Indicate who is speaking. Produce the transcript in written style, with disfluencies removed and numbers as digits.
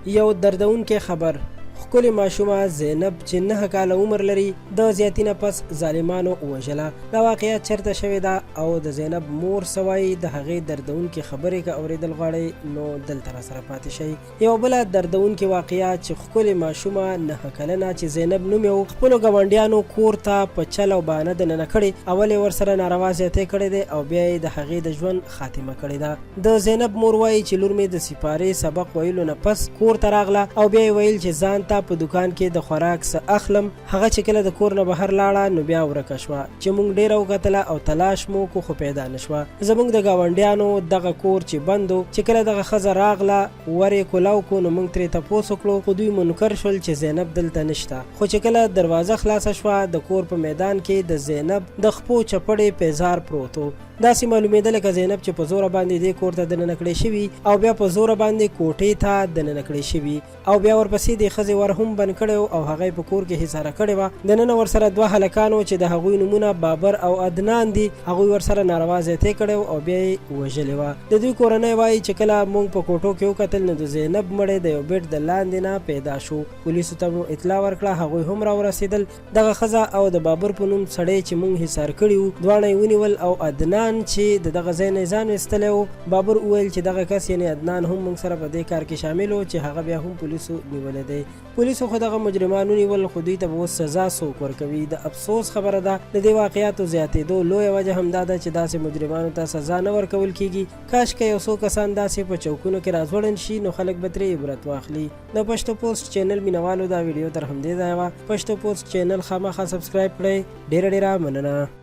Speaker 1: یو دردونکی خبر ښکلې ماشومه زینب چې 9 کاله عمر لري د زیاتي نه پس ظالمانو ووژله. دا واقعه چېرته شوې ده او د زینب مور څه وایي د هغې دردونکې خبرې که اورېدل غواړئ نو دلته راسره پاتې شئ. یوه بله دردونکې واقعه چې ښکلې ماشومه 9 کلنه چې زینب نوم یې خپلو ګاونډیانو کور ته په چل او بهانه دننه کړې. اول یې ورسره ناروا زیاتی کړی دی او بیا یې د هغې د ژوند خاتمه کړې ده. د زینب مور وایي چې لور مې د سپارې سبق ویلو نه پس کور ته راغله او بیا یې ویل چې ځان ته په دکان کې د خوراک څه اخلم. هغه چې کله د کور نه بهر لاړه نو بیا ورکه شوه چې موږ ډېره وکتله او تلاش مو کو خو پیدا نه شوه. زموږ د ګاونډیانو دغه کور چې بند و چې کله دغه ښځه راغله ور یې کولاو کو نو موږ ترې تپوس وکړو خو دوی منکر شول چې زینب دلته نشته. خو چې کله دروازه خلاصه شوه د کور په میدان کې د زینب د خپو چپړې پیزار پروت و. داسې معلومېده لکه زینب چې په زوره باندې دې کور ته دننه کړې شوي او بیا په زوره باندې کوټې ته دننه کړې شوي او بیا ورپسې د ښځې ور هم بند کړی او هغه په کور کې حصاره کړې وه. دننه ورسره 2 هلکانو چې د هغوی نومونه بابر او عدنان دي هغوی ورسره ناروا زیاتی کړی او بیا یې وژلې وه. د دوی کورنۍ وایي چې کله موږ په کوټو کې وکتل نو د زینب مړی د یو بیډ د لاندې نه پیدا شو. پولیسو ته مو اطلاع ورکړه هغوی هم راورسېدل. دغه ښځه او د بابر په نوم سړی چې موږ حصار کړي وو دواړه یې ونیول او عدنان چې د دغه ځای نه ځان ویستلی و بابر وویل چې دغه کس یعنې عدنان هم موږ سره په دې کار کې شامل و چې هغه بیا هم پولیسو نیولی دی. پولیسو خو دغه مجرمان ونیول خو دوی ته به اوس سزا څوک ورکوي. د افسوس خبره ده د دې واقعاتو زیاتېدو لویه وجه همدا ده چې داسې مجرمانو ته سزا نه ورکول کیږي. کاش که یو څو کسان داسې په چوکونو کې راځوړند شي نو خلک به ترې عبرت واخلي. د پښتو پوسټ چینل مینوالو دا ویډیو تر همدې ځایه وه. پښتو پوسټ چینل خامخا سبسکرایب کړئ. ډېره مننه.